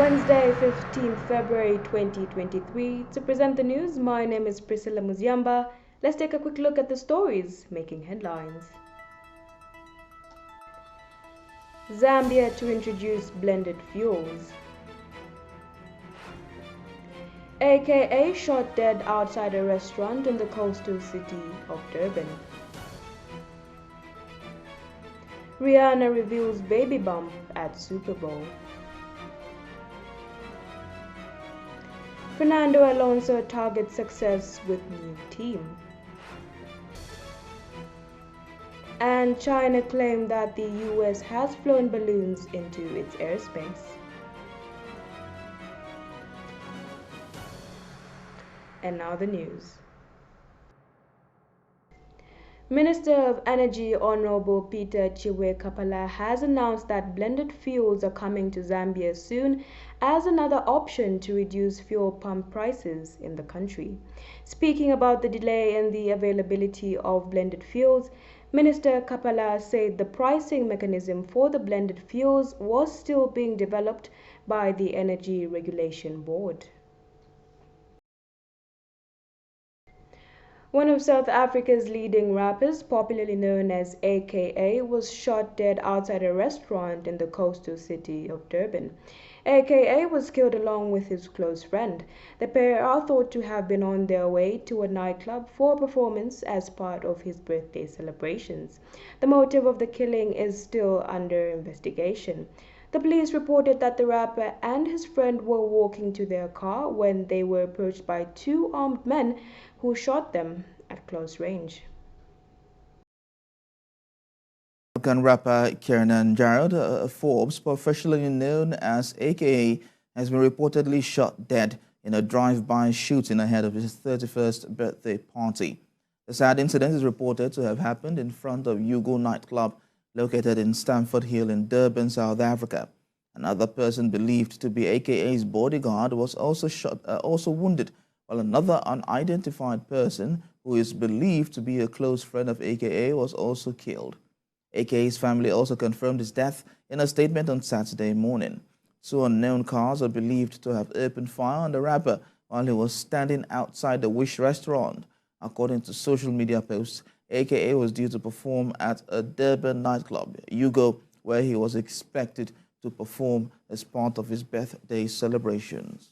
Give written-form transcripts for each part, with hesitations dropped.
Wednesday, 15th February 2023. To present the news, my name is Priscilla Muziamba. Let's take a quick look at the stories making headlines. Zambia to introduce blended fuels. AKA shot dead outside a restaurant in the coastal city of Durban. Rihanna reveals baby bump at Super Bowl. Fernando Alonso targets success with new team. And China claimed that the US has flown balloons into its airspace. And now the news. Minister of Energy Honorable Peter Chiwe-Kapala has announced that blended fuels are coming to Zambia soon as another option to reduce fuel pump prices in the country. Speaking about the delay in the availability of blended fuels, Minister Kapala said the pricing mechanism for the blended fuels was still being developed by the Energy Regulation Board. One of South Africa's leading rappers, popularly known as AKA, was shot dead outside a restaurant in the coastal city of Durban. AKA was killed along with his close friend. The pair are thought to have been on their way to a nightclub for a performance as part of his birthday celebrations. The motive of the killing is still under investigation. The police reported that the rapper and his friend were walking to their car when they were approached by two armed men who shot them at close range. American rapper Kiernan Jarrod, Forbes, professionally known as AKA, has been reportedly shot dead in a drive-by shooting ahead of his 31st birthday party. The sad incident is reported to have happened in front of Yugo nightclub located in Stamford Hill in Durban, South Africa. Another person believed to be AKA's bodyguard was also wounded, while another unidentified person who is believed to be a close friend of AKA was also killed. AKA's family also confirmed his death in a statement on Saturday morning. Two unknown cars are believed to have opened fire on the rapper while he was standing outside the Wish restaurant. According to social media posts, AKA was due to perform at a Durban nightclub, Yugo, where he was expected to perform as part of his birthday celebrations.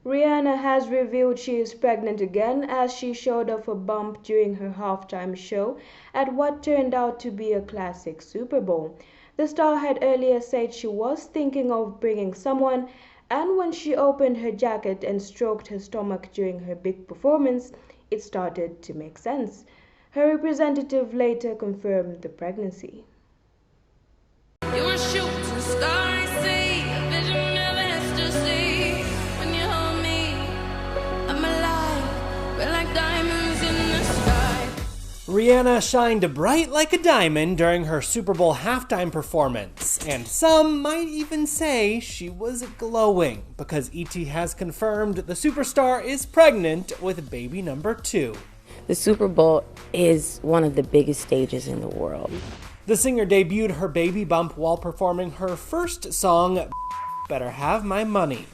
Rihanna has revealed she is pregnant again as she showed off a bump during her halftime show at what turned out to be a classic Super Bowl. The star had earlier said she was thinking of bringing someone, and when she opened her jacket and stroked her stomach during her big performance, it started to make sense. Her representative later confirmed the pregnancy. Rihanna shined bright like a diamond during her Super Bowl halftime performance, and some might even say she was glowing because ET has confirmed the superstar is pregnant with baby number 2. The Super Bowl is one of the biggest stages in the world. The singer debuted her baby bump while performing her first song, Better Have My Money.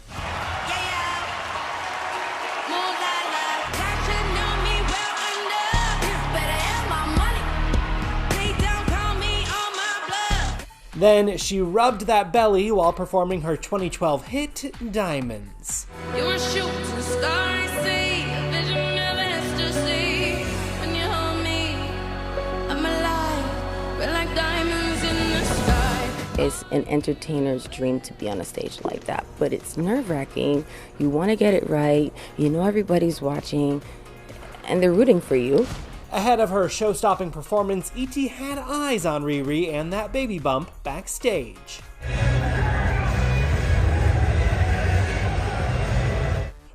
Then she rubbed that belly while performing her 2012 hit, Diamonds. You're a shooting star, I see, a vision never has to see. When you hold me, I'm alive, we're like diamonds in the sky. It's an entertainer's dream to be on a stage like that, but it's nerve-wracking. You want to get it right, you know everybody's watching, and they're rooting for you. Ahead of her show-stopping performance, ET had eyes on Riri and that baby bump backstage.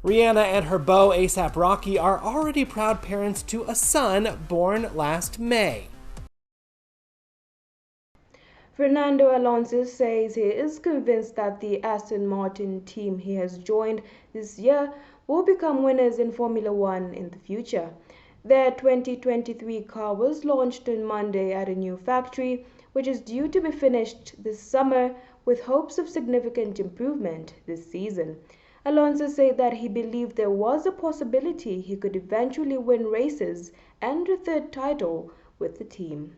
Rihanna and her beau A$AP Rocky are already proud parents to a son born last May. Fernando Alonso says he is convinced that the Aston Martin team he has joined this year will become winners in Formula One in the future. Their 2023 car was launched on Monday at a new factory, which is due to be finished this summer with hopes of significant improvement this season. Alonso said that he believed there was a possibility he could eventually win races and a third title with the team.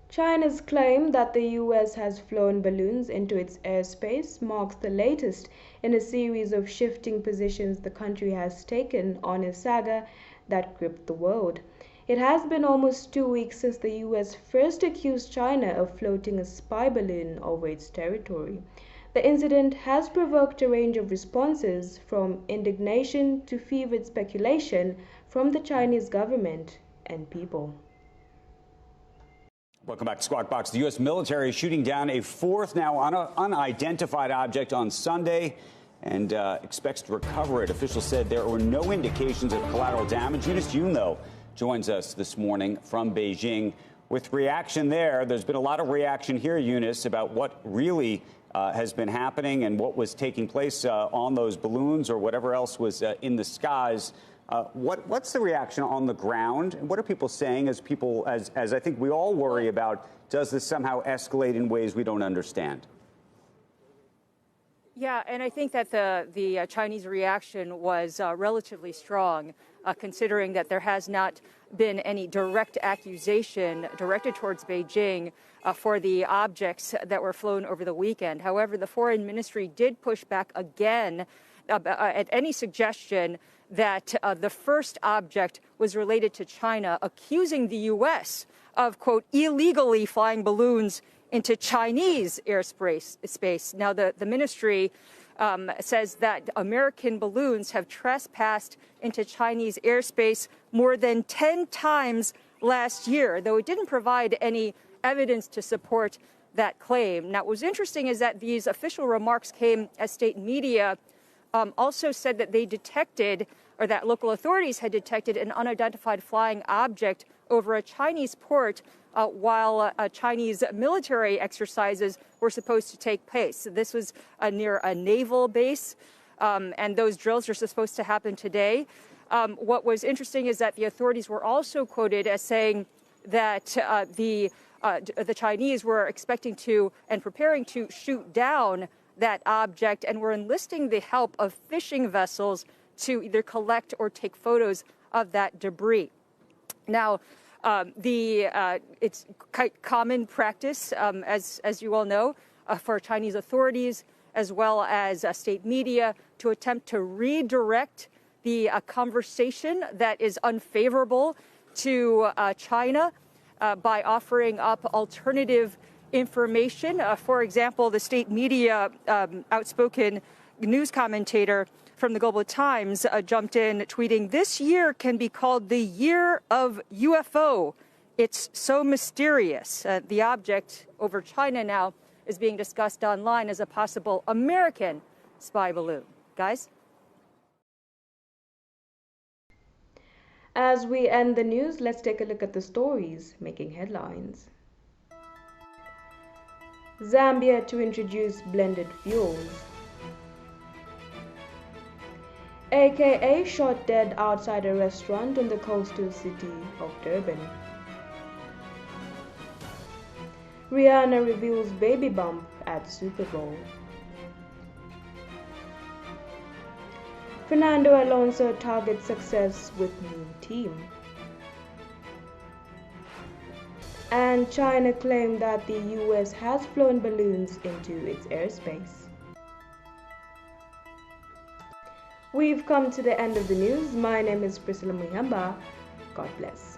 China's claim that the US has flown balloons into its airspace marks the latest in a series of shifting positions the country has taken on a saga that gripped the world. It has been almost 2 weeks since the US first accused China of floating a spy balloon over its territory. The incident has provoked a range of responses, from indignation to fevered speculation from the Chinese government and people. Welcome back to Squawk Box. The U.S. military is shooting down a fourth now unidentified object on Sunday and expects to recover it. Officials said there were no indications of collateral damage. Eunice Yoon, though, joins us this morning from Beijing with reaction there. There's been a lot of reaction here, Eunice, about what really has been happening and what was taking place on those balloons or whatever else was in the skies. What's the reaction on the ground? And what are people saying as I think we all worry about, does this somehow escalate in ways we don't understand? Yeah, and I think that the Chinese reaction was relatively strong, considering that there has not been any direct accusation directed towards Beijing for the objects that were flown over the weekend. However, the foreign ministry did push back again at any suggestion that the first object was related to China, accusing the U.S. of, quote, illegally flying balloons into Chinese airspace. Now, the ministry says that American balloons have trespassed into Chinese airspace more than 10 times last year, though it didn't provide any evidence to support that claim. Now, what was interesting is that these official remarks came as state media also said that they detected, or that local authorities had detected, an unidentified flying object over a Chinese port while Chinese military exercises were supposed to take place. This was near a naval base, and those drills are supposed to happen today. What was interesting is that the authorities were also quoted as saying that the Chinese were expecting to and preparing to shoot down that object and were enlisting the help of fishing vessels to either collect or take photos of that debris. Now, it's quite common practice, as you all know, for Chinese authorities as well as state media to attempt to redirect the conversation that is unfavorable to China by offering up alternative information. For example, the state media outspoken news commentator from the Global Times jumped in, tweeting, "This year can be called the year of UFO. It's so mysterious." The object over China now is being discussed online as a possible American spy balloon. Guys? As we end the news, let's take a look at the stories making headlines. Zambia to introduce blended fuels. AKA shot dead outside a restaurant in the coastal city of Durban. Rihanna reveals baby bump at Super Bowl. Fernando Alonso targets success with new team. And China claimed that the US has flown balloons into its airspace. We've come to the end of the news. My name is Priscilla Muyamba. God bless.